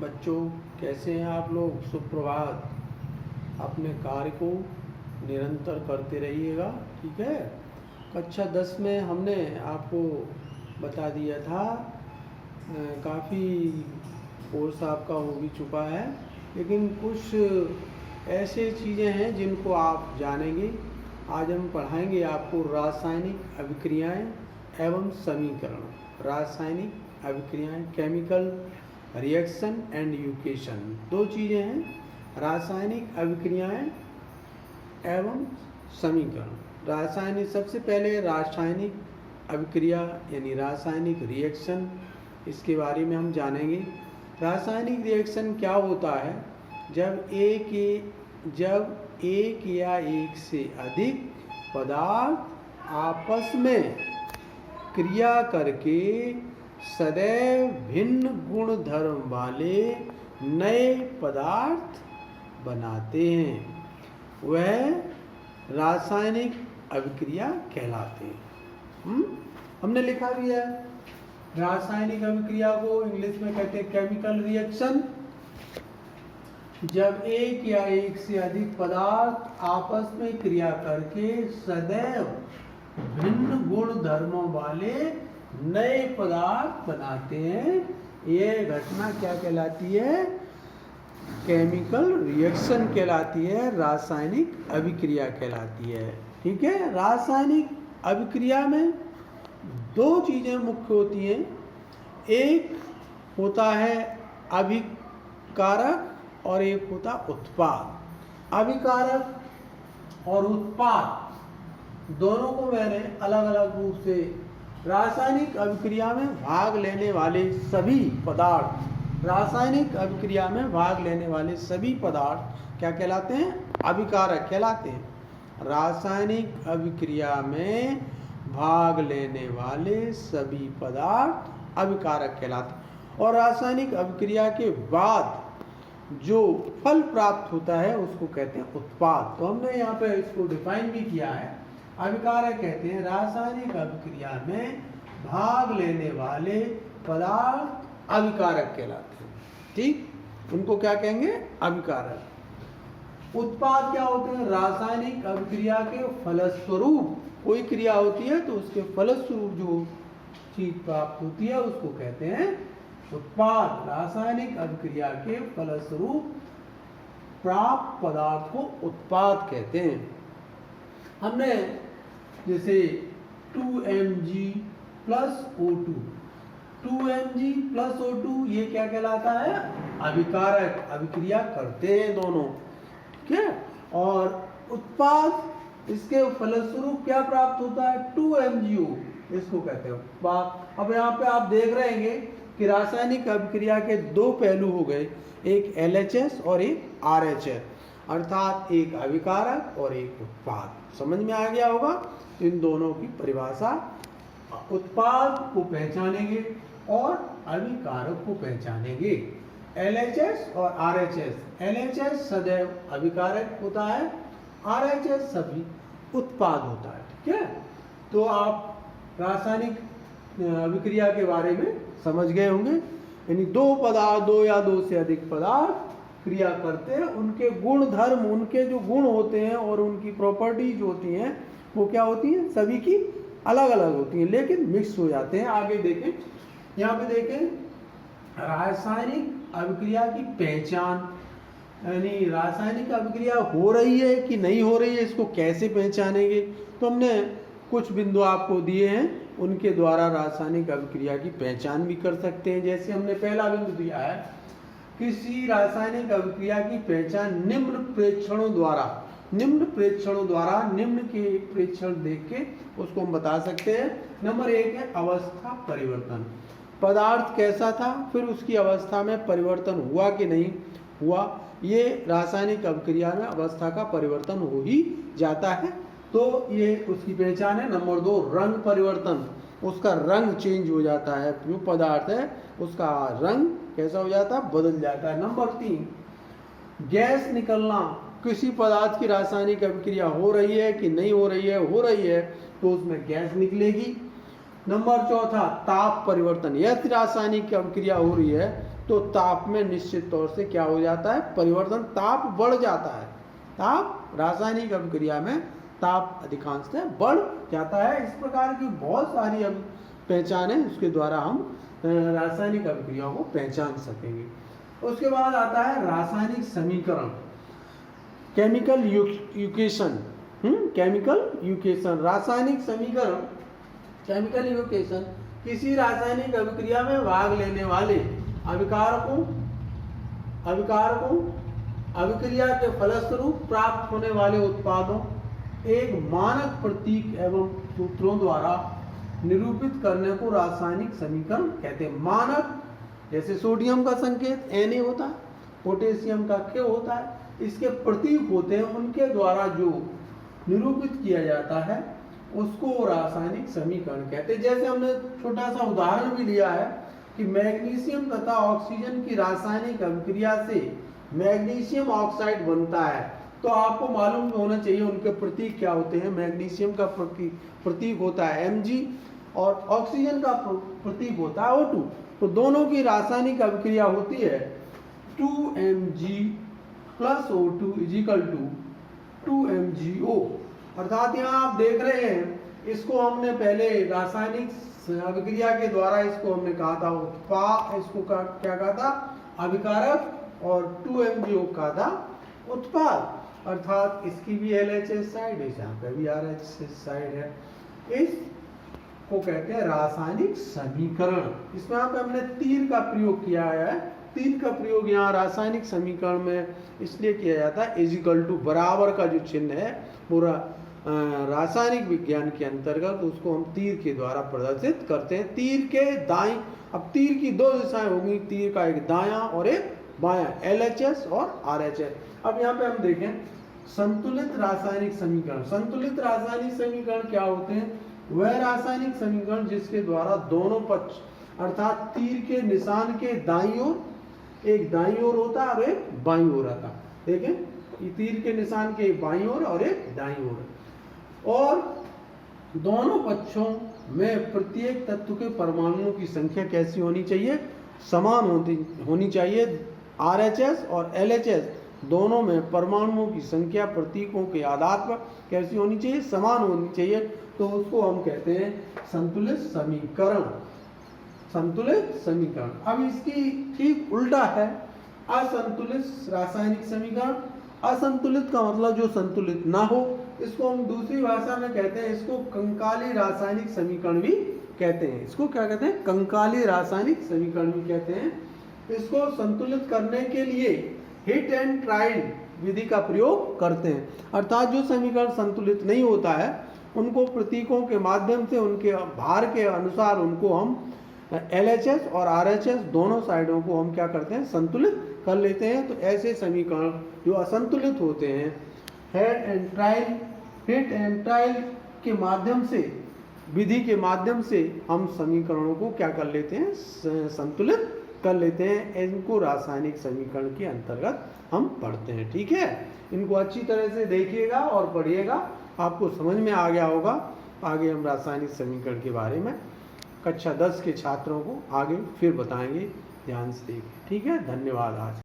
बच्चों, कैसे हैं आप लोग? सुप्रभात। अपने कार्य को निरंतर करते रहिएगा, ठीक है। कक्षा 10 में हमने आपको बता दिया था, काफ़ी कोर्स आपका हो भी चुका है, लेकिन कुछ ऐसे चीज़ें हैं जिनको आप जानेंगे। आज हम पढ़ाएंगे आपको रासायनिक अभिक्रियाएं एवं समीकरण। रासायनिक अभिक्रियाएं, केमिकल रिएक्शन एंड यूकेशन, दो चीज़ें हैं, रासायनिक अभिक्रियाएं एवं समीकरण। रासायनिक, सबसे पहले रासायनिक अभिक्रिया यानी रासायनिक रिएक्शन, इसके बारे में हम जानेंगे। रासायनिक रिएक्शन क्या होता है? जब एक या एक से अधिक पदार्थ आपस में क्रिया करके सदैव भिन्न गुण धर्म वाले नए पदार्थ बनाते हैं, वह रासायनिक अभिक्रिया कहलाते हैं। हमने लिखा भी है, रासायनिक अभिक्रिया को इंग्लिश में कहते हैं केमिकल रिएक्शन। जब एक या एक से अधिक पदार्थ आपस में क्रिया करके सदैव भिन्न गुण धर्मों वाले नए पदार्थ बनाते हैं, ये घटना क्या कहलाती है? केमिकल रिएक्शन कहलाती है, रासायनिक अभिक्रिया कहलाती है, ठीक है। रासायनिक अभिक्रिया में दो चीज़ें मुख्य होती हैं। एक होता है अभिकारक और एक होता उत्पाद। अभिकारक और उत्पाद दोनों को मैंने अलग अलग रूप से, रासायनिक अभिक्रिया में भाग लेने वाले सभी पदार्थ, रासायनिक अभिक्रिया में भाग लेने वाले सभी पदार्थ क्या कहलाते हैं? अभिकारक कहलाते हैं। रासायनिक अभिक्रिया में भाग लेने वाले सभी पदार्थ अभिकारक कहलाते हैं। और रासायनिक अभिक्रिया के बाद जो फल प्राप्त होता है उसको कहते हैं उत्पाद। तो हमने यहाँ पे इसको डिफाइन भी किया है। अभिकारक कहते हैं रासायनिक अभिक्रिया में भाग लेने वाले पदार्थ अभिकारक कहलाते हैं, ठीक, उनको क्या कहेंगे? अभिकारक। उत्पाद क्या होते हैं? रासायनिक अभिक्रिया के फलस्वरूप कोई क्रिया होती है तो उसके फलस्वरूप जो चीज प्राप्त होती है उसको कहते हैं उत्पाद। रासायनिक अभिक्रिया के फलस्वरूप प्राप्त पदार्थ को उत्पाद कहते हैं। हमने जैसे 2Mg plus O2, 2Mg plus O2, ये क्या कहलाता है? अभिकारक। अभिक्रिया करते हैं दोनों, ठीक है। और उत्पाद, इसके फलस्वरूप क्या प्राप्त होता है? 2MgO, इसको कहते हैं उत्पाद। अब यहाँ पे आप देख रहे हैं कि रासायनिक अभिक्रिया के दो पहलू हो गए, एक LHS और एक RHS, अर्थात एक अभिकारक और एक उत्पाद। समझ में आ गया होगा? इन दोनों की परिभाषा, उत्पाद को पहचानेंगे और अभिकारक को पहचानेंगे। LHS और RHS, LHS सदैव अभिकारक होता है, RHS सभी उत्पाद होता है, ठीक है। तो आप रासायनिक अभिक्रिया के बारे में समझ गए होंगे। यानी दो पदार्थ, दो या दो से अधिक पदार्थ क्रिया करते हैं, उनके गुण धर्म, उनके जो गुण होते हैं और उनकी प्रॉपर्टीज होती हैं वो क्या होती हैं? सभी की अलग अलग होती हैं, लेकिन मिक्स हो जाते हैं। आगे देखें, यहाँ पे देखें रासायनिक अभिक्रिया की पहचान, यानी रासायनिक अभिक्रिया हो रही है कि नहीं हो रही है, इसको कैसे पहचानेंगे। तो हमने कुछ बिंदु आपको दिए हैं, उनके द्वारा रासायनिक अभिक्रिया की पहचान भी कर सकते हैं। जैसे हमने पहला बिंदु दिया है, किसी रासायनिक अभिक्रिया की पहचान निम्न प्रेक्षणों द्वारा, निम्न प्रेक्षणों द्वारा, निम्न के प्रेक्षण देख के उसको हम बता सकते हैं। नंबर 1 है अवस्था परिवर्तन। पदार्थ कैसा था, फिर उसकी अवस्था में परिवर्तन हुआ कि नहीं हुआ, ये रासायनिक अभिक्रिया में अवस्था का परिवर्तन हो ही जाता है, तो ये उसकी पहचान है। नंबर 2 रंग परिवर्तन, उसका रंग चेंज हो जाता है, जो पदार्थ है उसका रंग कैसा हो जाता है? बदल जाता है। नंबर 3 गैस निकलना, किसी पदार्थ की रासायनिक अभिक्रिया हो रही है कि नहीं हो रही है, हो रही है तो उसमें गैस निकलेगी। नंबर चौथा, ताप परिवर्तन। यदि रासायनिक अभिक्रिया हो रही है तो ताप में निश्चित तौर से क्या हो जाता है, परिवर्तन, ताप बढ़ जाता है। ताप, रासायनिक अभिक्रिया में ताप अधिकांशतः बढ़ जाता है। इस प्रकार की बहुत सारी पहचान है, उसके द्वारा हम रासायनिक अभिक्रियाओं को पहचान सकेंगे। उसके बाद आता है रासायनिक समीकरण, केमिकल इक्वेशन। केमिकल इक्वेशन, रासायनिक समीकरण, केमिकल इक्वेशन किसी रासायनिक अभिक्रिया में भाग लेने वाले अभिकारकों अभिक्रिया के फलस्वरूप प्राप्त होने वाले उत्पादों एक मानक प्रतीक एवं सूत्रों द्वारा निरूपित करने को रासायनिक समीकरण कहते हैं। मानक, जैसे सोडियम का संकेत Na होता है, पोटेशियम का K होता है, इसके प्रतीक होते हैं, उनके द्वारा जो निरूपित किया जाता है उसको रासायनिक समीकरण कहते हैं। जैसे हमने छोटा सा उदाहरण भी लिया है कि मैग्नीशियम तथा ऑक्सीजन की रासायनिक अभिक्रिया से मैग्नीशियम ऑक्साइड बनता है, तो आपको मालूम होना चाहिए उनके प्रतीक क्या होते हैं। मैग्नीशियम का प्रतीक होता है Mg और ऑक्सीजन का प्रतीक होता है O2। तो दोनों की रासायनिक अभिक्रिया होती है 2Mg + O2 = 2MgO। अर्थात यहाँ आप देख रहे हैं, इसको हमने पहले रासायनिक अभिक्रिया के द्वारा इसको हमने कहा था उत्पाद, इसको क्या कहा था, अभिकारक, और 2MgO कहा था उत्पाद। अर्थात इसकी भी LHS साइड है, यहाँ पे भी RHS साइड है। इसको कहते हैं रासायनिक समीकरण। इसमें यहाँ पे हमने तीर का प्रयोग किया है। तीर का प्रयोग यहाँ रासायनिक समीकरण में इसलिए किया जाता है, = बराबर का जो चिन्ह है पूरा रासायनिक विज्ञान के अंतर्गत उसको हम तीर के द्वारा प्रदर्शित करते हैं। तीर के दाएं, अब तीर की दो दिशाएं होंगी, तीर का एक दायां और एक बायां, LHS और RHS। अब यहाँ पे हम देखें संतुलित रासायनिक समीकरण। संतुलित रासायनिक समीकरण क्या होते हैं, वह रासायनिक समीकरण जिसके द्वारा दोनों पक्ष, अर्थात तीर के निशान के दाईं ओर, एक दाईं ओर होता है और एक बाईं ओर आता है। देखें, तीर के निशान के बाईं ओर और एक दाईं ओर, और दोनों पक्षों में प्रत्येक तत्व के परमाणुओं की संख्या कैसी होनी चाहिए, समान होनी चाहिए। RHS और LHS दोनों में परमाणुओं की संख्या प्रतीकों के आधार पर कैसी होनी चाहिए, समान होनी चाहिए। तो उसको हम कहते हैं संतुलित समीकरण। संतुलित समीकरण। अब इसकी ठीक उल्टा है असंतुलित रासायनिक समीकरण। असंतुलित का मतलब जो संतुलित ना हो, इसको हम दूसरी भाषा में कहते हैं, इसको कंकाली रासायनिक समीकरण भी कहते हैं। इसको क्या कहते हैं, कंकाली रासायनिक समीकरण भी कहते हैं। इसको संतुलित करने के लिए हिट एंड ट्रायल विधि का प्रयोग करते हैं। अर्थात जो समीकरण संतुलित नहीं होता है उनको प्रतीकों के माध्यम से उनके भार के अनुसार उनको हम LHS और RHS दोनों साइडों को हम क्या करते हैं, संतुलित कर लेते हैं। तो ऐसे समीकरण जो असंतुलित होते हैं, हिट एंड ट्रायल के माध्यम से, विधि के माध्यम से हम समीकरणों को क्या कर लेते हैं, संतुलित कर लेते हैं। इनको रासायनिक समीकरण के अंतर्गत हम पढ़ते हैं। ठीक है, इनको अच्छी तरह से देखिएगा और पढ़िएगा, आपको समझ में आ गया होगा। आगे हम रासायनिक समीकरण के बारे में कक्षा 10 के छात्रों को आगे फिर बताएंगे, ध्यान से देखिए। ठीक है, धन्यवाद। आज